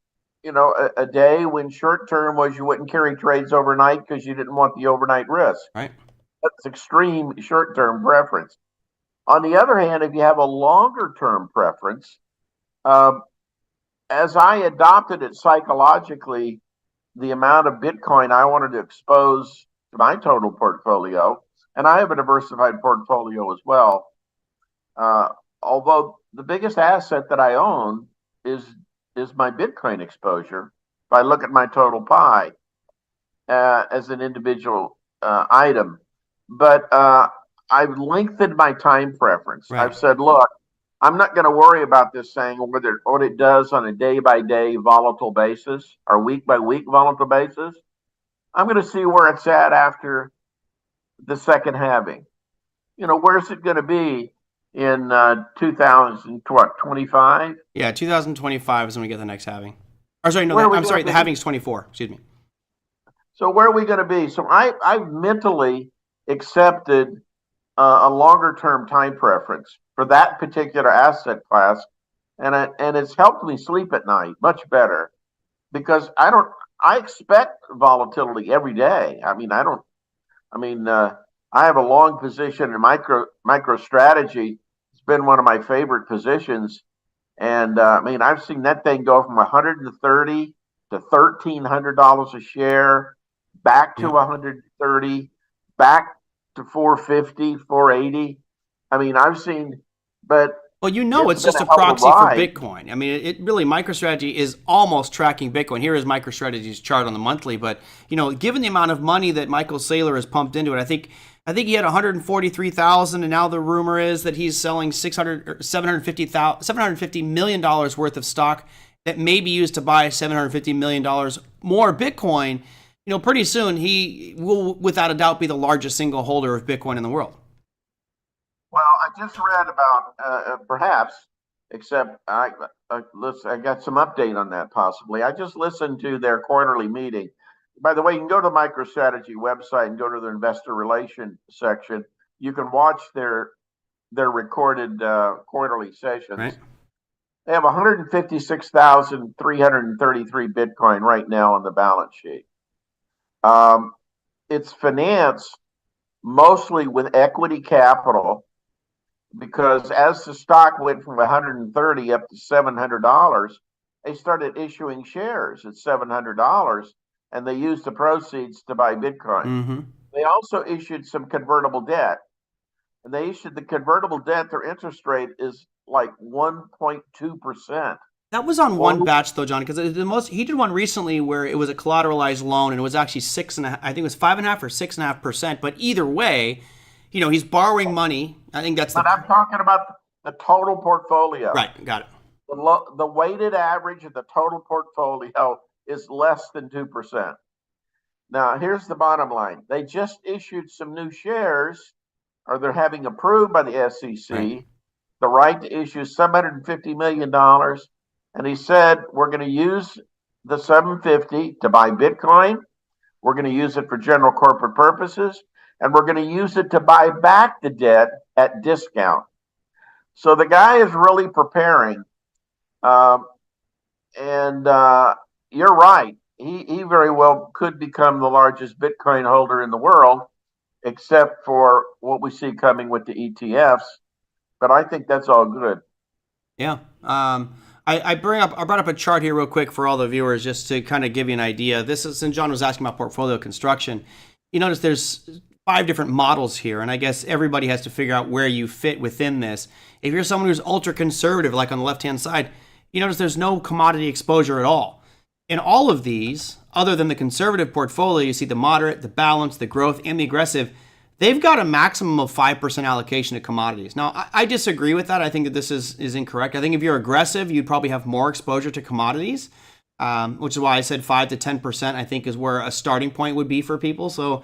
a day when short-term was you wouldn't carry trades overnight because you didn't want the overnight risk. Right. That's extreme short-term preference. On the other hand, if you have a longer-term preference, as I adopted it psychologically, the amount of Bitcoin I wanted to expose to my total portfolio, and I have a diversified portfolio as well. Although the biggest asset that I own is my Bitcoin exposure. If I look at my total pie as an individual item, but I've lengthened my time preference. Right. I've said, look, I'm not going to worry about this thing, whether what it does on a day-by-day volatile basis or week-by-week volatile basis. I'm going to see where it's at after the second halving. Where's it going to be in 2025? Yeah, 2025 is when we get the next halving. Or sorry, no, the halving's 24. Excuse me. So where are we going to be? So I've mentally accepted a longer-term time preference for that particular asset class, and it's helped me sleep at night much better because I expect volatility every day. I have a long position in micro strategy. It's been one of my favorite positions, and I've seen that thing go from 130 to $1,300 a share, back to 130, back to 450, 480. I've seen, but well, it's just a proxy for Bitcoin. It really, MicroStrategy is almost tracking Bitcoin. Here is MicroStrategy's chart on the monthly, but given the amount of money that Michael Saylor has pumped into it, I think he had 143,000, and now the rumor is that he's selling $750 million worth of stock that may be used to buy $750 million more Bitcoin. Pretty soon he will, without a doubt, be the largest single holder of Bitcoin in the world. Well, I just read about perhaps, except I got some update on that possibly. I just listened to their quarterly meeting. By the way, you can go to the MicroStrategy website and go to their investor relation section. You can watch their recorded quarterly sessions. Right. They have 156,333 Bitcoin right now on the balance sheet. It's financed mostly with equity capital because as the stock went from 130 up to $700, they started issuing shares at $700, and they used the proceeds to buy Bitcoin. Mm-hmm. They also issued some convertible debt, and they issued the convertible debt. Their interest rate is like 1.2%. That was on one batch though, John, because he did one recently where it was a collateralized loan and it was actually 6.5%. I think it was 5.5% or 6.5%. But either way, he's borrowing money. I think that's. But I'm talking about the total portfolio. Right, got it. The weighted average of the total portfolio is less than 2%. Now, here's the bottom line: they just issued some new shares, or they're having approved by the SEC the right to issue $750 million. And he said, we're going to use the 750 to buy Bitcoin. We're going to use it for general corporate purposes. And we're going to use it to buy back the debt at discount. So the guy is really preparing. You're right. He very well could become the largest Bitcoin holder in the world, except for what we see coming with the ETFs. But I think that's all good. Yeah. I brought up a chart here real quick for all the viewers just to kind of give you an idea. This is, and John was asking about portfolio construction. You notice there's 5 different models here, and I guess everybody has to figure out where you fit within this. If you're someone who's ultra conservative, like on the left-hand side, you notice there's no commodity exposure at all. In all of these, other than the conservative portfolio, you see the moderate, the balanced, the growth, and the aggressive. They've got a maximum of 5% allocation to commodities. Now, I disagree with that. I think that this is incorrect. I think if you're aggressive, you'd probably have more exposure to commodities, which is why I said 5 to 10%, I think, is where a starting point would be for people. So,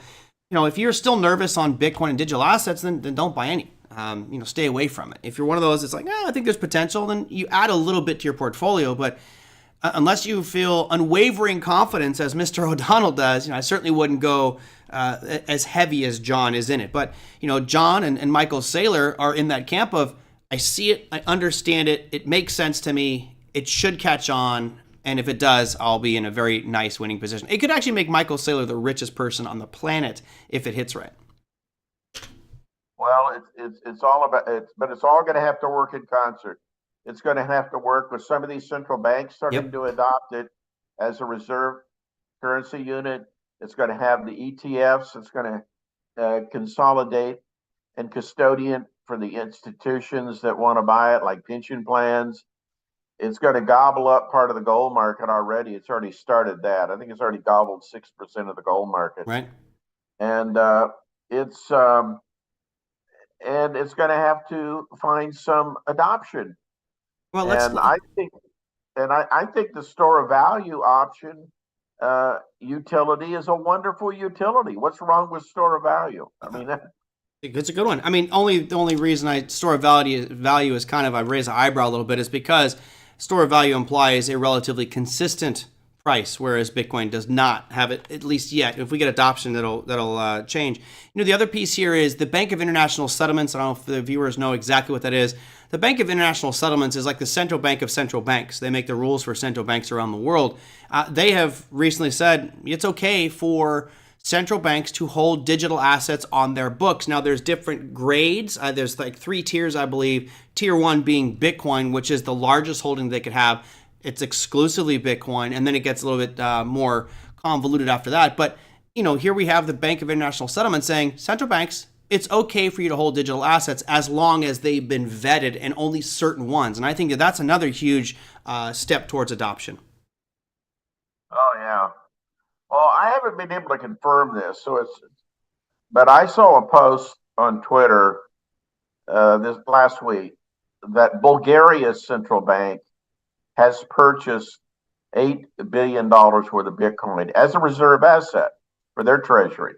if you're still nervous on Bitcoin and digital assets, then don't buy any. Stay away from it. If you're one of those that's like, I think there's potential, then you add a little bit to your portfolio. But unless you feel unwavering confidence, as Mr. O'Donnell does, I certainly wouldn't go as heavy as John is in it. But, John and Michael Saylor are in that camp of, I see it, I understand it, it makes sense to me, it should catch on, and if it does, I'll be in a very nice winning position. It could actually make Michael Saylor the richest person on the planet if it hits right. Well, it's all about it, but it's all going to have to work in concert. It's going to have to work with some of these central banks starting to adopt it as a reserve currency unit. It's going to have the ETFs. It's going to consolidate and custodian for the institutions that want to buy it, like pension plans. It's going to gobble up part of the gold market already. It's already started that. I think it's already gobbled 6% of the gold market. Right. And it's going to have to find some adoption. Well, I think the store of value option utility is a wonderful utility. What's wrong with store of value? I mean, it's a good one. I mean, the only reason I store of value is kind of, I raise an eyebrow a little bit, is because store of value implies a relatively consistent price, whereas Bitcoin does not have it, at least yet. If we get adoption, that'll change. The other piece here is the Bank of International Settlements. I don't know if the viewers know exactly what that is. The Bank of International Settlements is like the central bank of central banks. They make the rules for central banks around the world. They have recently said it's okay for central banks to hold digital assets on their books. Now, there's different grades. There's like 3 tiers, I believe. Tier 1 being Bitcoin, which is the largest holding they could have. It's exclusively Bitcoin, and then it gets a little bit more convoluted after that. But, here we have the Bank of International Settlements saying, central banks, it's okay for you to hold digital assets as long as they've been vetted, and only certain ones. And I think that that's another huge step towards adoption. Oh, yeah. Well, I haven't been able to confirm this, but I saw a post on Twitter this last week that Bulgaria's central bank has purchased $8 billion worth of Bitcoin as a reserve asset for their treasury.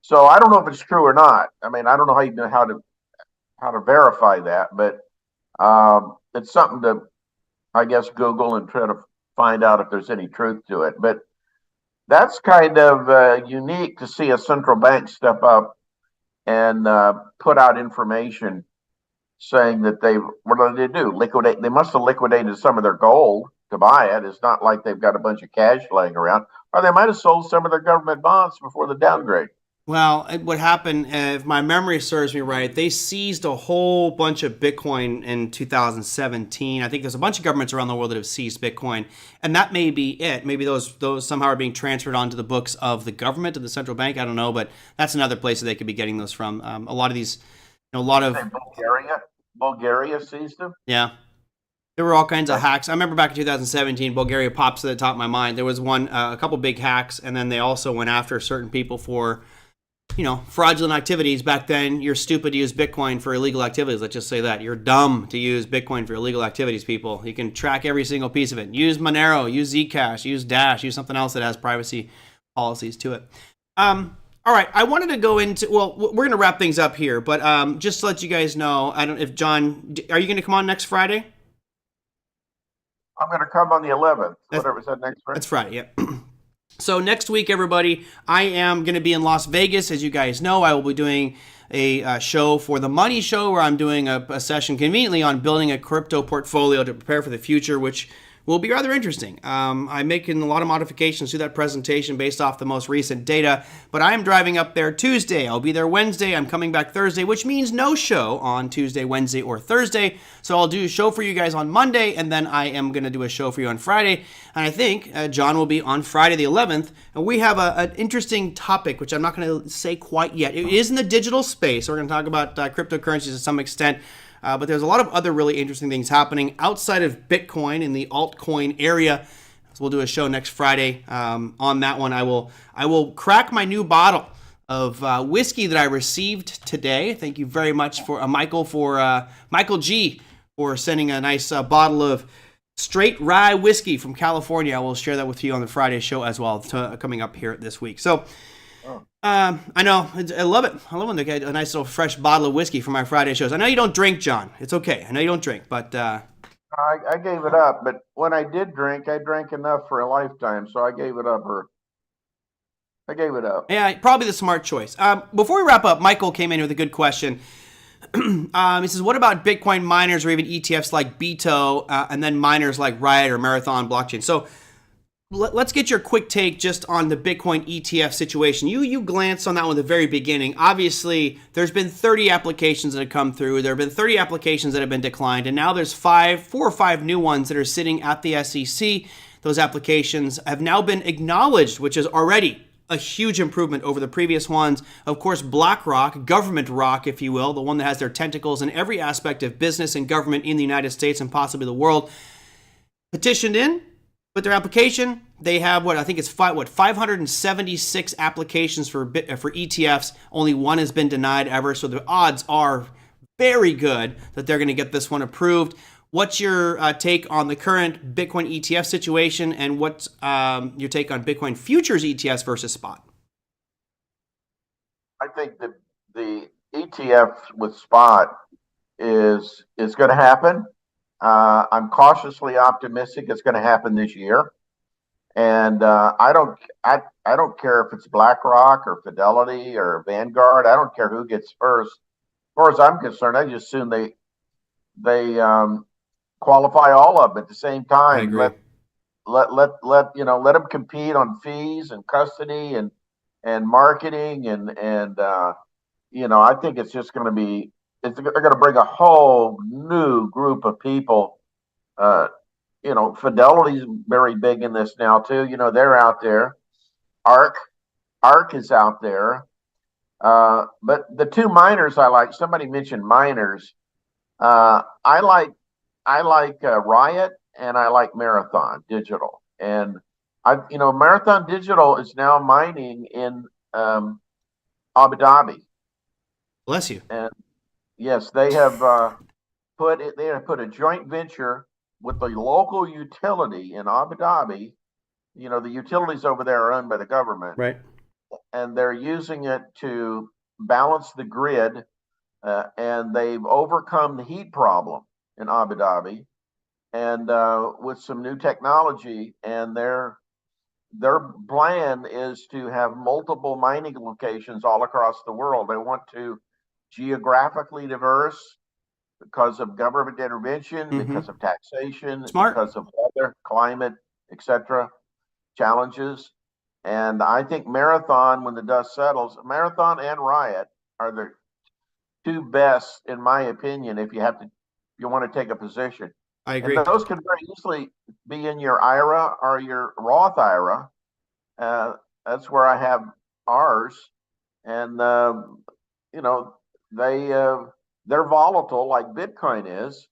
So I don't know if it's true or not. I mean, I don't know how to verify that, but it's something to, I guess, Google and try to find out if there's any truth to it. But that's kind of unique to see a central bank step up and put out information saying that what did they do? Liquidate. They must have liquidated some of their gold to buy it. It's not like they've got a bunch of cash laying around, or they might have sold some of their government bonds before the downgrade. Well, what happened, if my memory serves me right, they seized a whole bunch of Bitcoin in 2017. I think there's a bunch of governments around the world that have seized Bitcoin, and that may be it. Maybe those somehow are being transferred onto the books of the government, of the central bank. I don't know, but that's another place that they could be getting those from. A lot of these, Bulgaria seized them? Yeah. There were all kinds of hacks. I remember back in 2017, Bulgaria pops to the top of my mind. There was a couple big hacks, and then they also went after certain people for fraudulent activities. Back then, you're stupid to use Bitcoin for illegal activities. Let's just say that. You're dumb to use Bitcoin for illegal activities, people. You can track every single piece of it. Use Monero, use Zcash, use Dash, use something else that has privacy policies to it. All right, I wanted to go into, we're going to wrap things up here, but just to let you guys know, John, are you going to come on next Friday? I'm going to come on the 11th. Whatever, is that next Friday? That's Friday, yeah. So next week, everybody, I am going to be in Las Vegas. As you guys know, I will be doing a show for the Money Show, where I'm doing a session conveniently on building a crypto portfolio to prepare for the future, which will be rather interesting. I'm making a lot of modifications to that presentation based off the most recent data, but I'm driving up there Tuesday. I'll be there Wednesday. I'm coming back Thursday, which means no show on Tuesday, Wednesday, or Thursday. So I'll do a show for you guys on Monday, and then I am going to do a show for you on Friday. And I think John will be on Friday the 11th, and we have an interesting topic, which I'm not going to say quite yet. It is in the digital space. We're going to talk about cryptocurrencies to some extent. But there's a lot of other really interesting things happening outside of Bitcoin in the altcoin area. So we'll do a show next Friday on that one. I will crack my new bottle of whiskey that I received today. Thank you very much for Michael G for sending a nice bottle of straight rye whiskey from California. I will share that with you on the Friday show as well, coming up here this week. So. I know. I love it. I love when they get a nice little fresh bottle of whiskey for my Friday shows. I know you don't drink, John. It's okay. I know you don't drink, but... I gave it up, but when I did drink, I drank enough for a lifetime, so I gave it up. Yeah, probably the smart choice. Before we wrap up, Michael came in with a good question. He says, what about Bitcoin miners or even ETFs like Bito and then miners like Riot or Marathon Blockchain? So... let's get your quick take just on the Bitcoin ETF situation. You glanced on that one at the very beginning. Obviously, there's been 30 applications that have come through. There have been 30 applications that have been declined, and now there's 4 or 5 new ones that are sitting at the SEC. Those applications have now been acknowledged, which is already a huge improvement over the previous ones. Of course, BlackRock, government rock, if you will, the one that has their tentacles in every aspect of business and government in the United States and possibly the world, petitioned in. With their application, they have I think it's 576 applications for ETFs. Only one has been denied ever, so the odds are very good that they're going to get this one approved. What's your take on the current Bitcoin ETF situation, and what's your take on Bitcoin futures ETFs versus spot? I think that the ETF with spot is going to happen. I'm cautiously optimistic it's going to happen this year, and I don't care if it's BlackRock or Fidelity or Vanguard. I don't care who gets first. As far as I'm concerned, I just assume they qualify all of them at the same time. I agree. Let them compete on fees and custody and marketing and I think it's just going to be. They're going to bring a whole new group of people. Fidelity's very big in this now too. They're out there. ARC is out there. But the 2 miners I like. Somebody mentioned miners. I like Riot and I like Marathon Digital. And Marathon Digital is now mining in Abu Dhabi. Bless you. And yes, they have put a joint venture with the local utility in Abu Dhabi. The utilities over there are owned by the government, right? And they're using it to balance the grid, and they've overcome the heat problem in Abu Dhabi, and with some new technology. And their plan is to have multiple mining locations all across the world. They want to geographically diverse because of government intervention, because of taxation, Smart. because of weather, climate, etc. challenges. And I think Marathon, when the dust settles, Marathon and Riot are the 2 best, in my opinion, if you want to take a position. I agree. And those can very easily be in your IRA or your Roth IRA. That's where I have ours. And, they're volatile like Bitcoin is,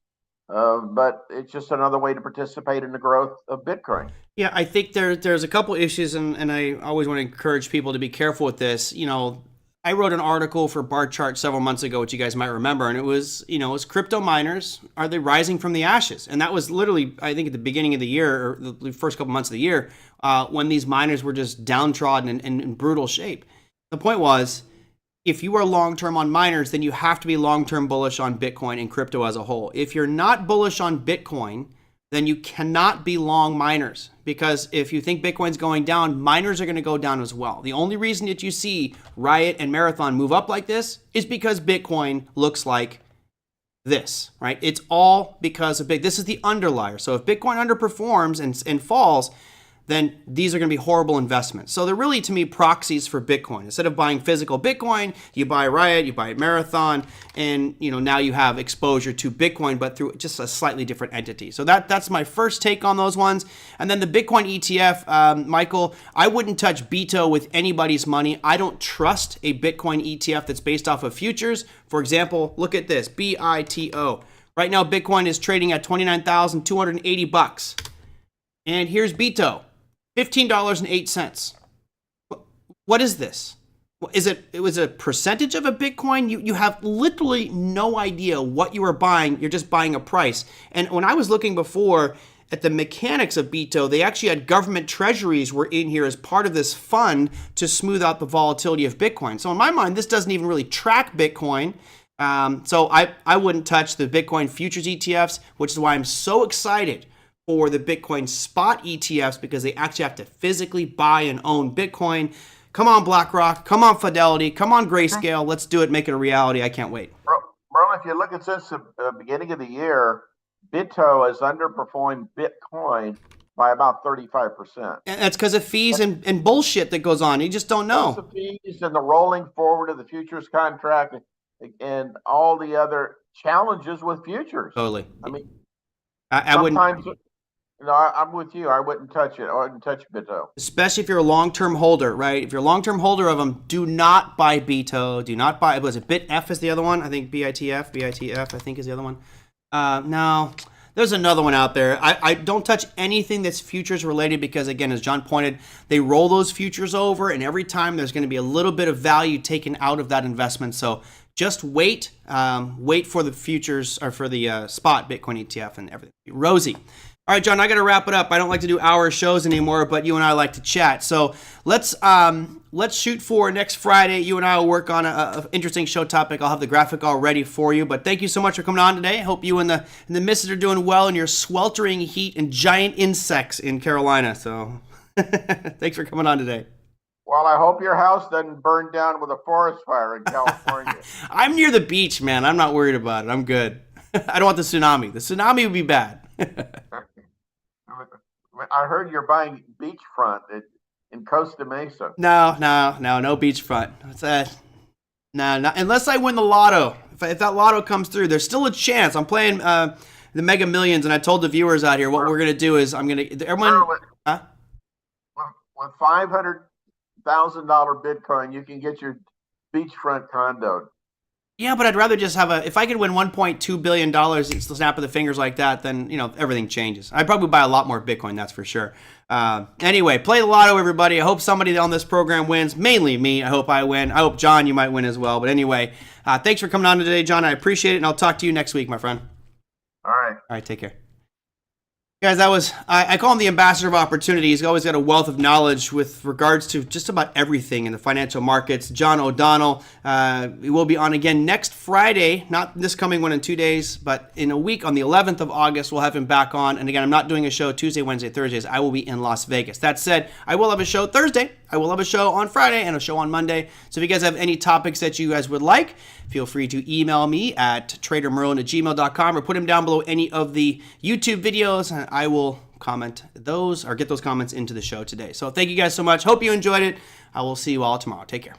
but it's just another way to participate in the growth of Bitcoin. Yeah, I think there's a couple issues, and I always want to encourage people to be careful with this. I wrote an article for Bar Chart several months ago, which you guys might remember, and it was, is crypto miners, are they rising from the ashes? And that was literally, I think, at the beginning of the year, or the first couple months of the year, when these miners were just downtrodden and in brutal shape. The point was, if you are long-term on miners, then you have to be long-term bullish on Bitcoin and crypto as a whole. If you're not bullish on Bitcoin, then you cannot be long miners, because if you think Bitcoin's going down, miners are going to go down as well. The only reason that you see Riot and Marathon move up like this is because Bitcoin looks like this, right? It's all because of this is the underlier. So if Bitcoin underperforms and falls, then these are going to be horrible investments. So they're really, to me, proxies for Bitcoin. Instead of buying physical Bitcoin, you buy Riot, you buy Marathon, and now you have exposure to Bitcoin, but through just a slightly different entity. So that's my first take on those ones. And then the Bitcoin ETF, Michael, I wouldn't touch BITO with anybody's money. I don't trust a Bitcoin ETF that's based off of futures. For example, look at this, BITO. Right now, Bitcoin is trading at $29,280. And here's BITO. $15.08. What is this? It was a percentage of a Bitcoin? You have literally no idea what you are buying. You're just buying a price. And when I was looking before at the mechanics of BITO, they actually had government treasuries were in here as part of this fund to smooth out the volatility of Bitcoin. So in my mind, this doesn't even really track Bitcoin. So I wouldn't touch the Bitcoin futures ETFs, which is why I'm so excited for the Bitcoin spot ETFs, because they actually have to physically buy and own Bitcoin. Come on, BlackRock. Come on, Fidelity. Come on, Grayscale. Let's do it. Make it a reality. I can't wait. Merlin, if you look at since the beginning of the year, BITO has underperformed Bitcoin by about 35%. And that's because of fees and bullshit that goes on. You just don't know. The fees and the rolling forward of the futures contract and all the other challenges with futures. Totally. I mean, I wouldn't. I'm with you. I wouldn't touch it. I wouldn't touch BITO. Especially if you're a long-term holder, right? If you're a long-term holder of them, do not buy BITO. Do not buy, was it BitF is the other one? I think BITF, I think is the other one. No, there's another one out there. I don't touch anything that's futures related because, again, as John pointed, they roll those futures over, and every time there's going to be a little bit of value taken out of that investment. So just wait for the futures or for the spot Bitcoin ETF and everything. Rosy. All right, John, I got to wrap it up. I don't like to do hour shows anymore, but you and I like to chat. So let's shoot for next Friday. You and I will work on an interesting show topic. I'll have the graphic all ready for you. But thank you so much for coming on today. I hope you and the missus are doing well in your sweltering heat and giant insects in Carolina. So thanks for coming on today. Well, I hope your house doesn't burn down with a forest fire in California. I'm near the beach, man. I'm not worried about it. I'm good. I don't want the tsunami. The tsunami would be bad. I heard you're buying beachfront in Costa Mesa. No beachfront. What's that? No, unless I win the lotto. If that lotto comes through, there's still a chance. I'm playing the Mega Millions, and I told the viewers out here what we're gonna do is everyone. With $500,000 Bitcoin, you can get your beachfront condo. Yeah, but I'd rather just have if I could win $1.2 billion, it's the snap of the fingers like that, then, everything changes. I'd probably buy a lot more Bitcoin, that's for sure. Anyway, play the lotto, everybody. I hope somebody on this program wins. Mainly me. I hope I win. I hope, John, you might win as well. But anyway, thanks for coming on today, John. I appreciate it, and I'll talk to you next week, my friend. All right. All right, take care. Guys, I call him the ambassador of opportunity. He's always got a wealth of knowledge with regards to just about everything in the financial markets. John O'Donnell, we will be on again next Friday, not this coming one in 2 days, but in a week on the 11th of August, we'll have him back on. And again, I'm not doing a show Tuesday, Wednesday, Thursdays. I will be in Las Vegas. That said, I will have a show Thursday. I will have a show on Friday and a show on Monday. So if you guys have any topics that you guys would like, feel free to email me at TraderMerlin@gmail.com or put them down below any of the YouTube videos, and I will comment those or get those comments into the show today. So thank you guys so much. Hope you enjoyed it. I will see you all tomorrow. Take care.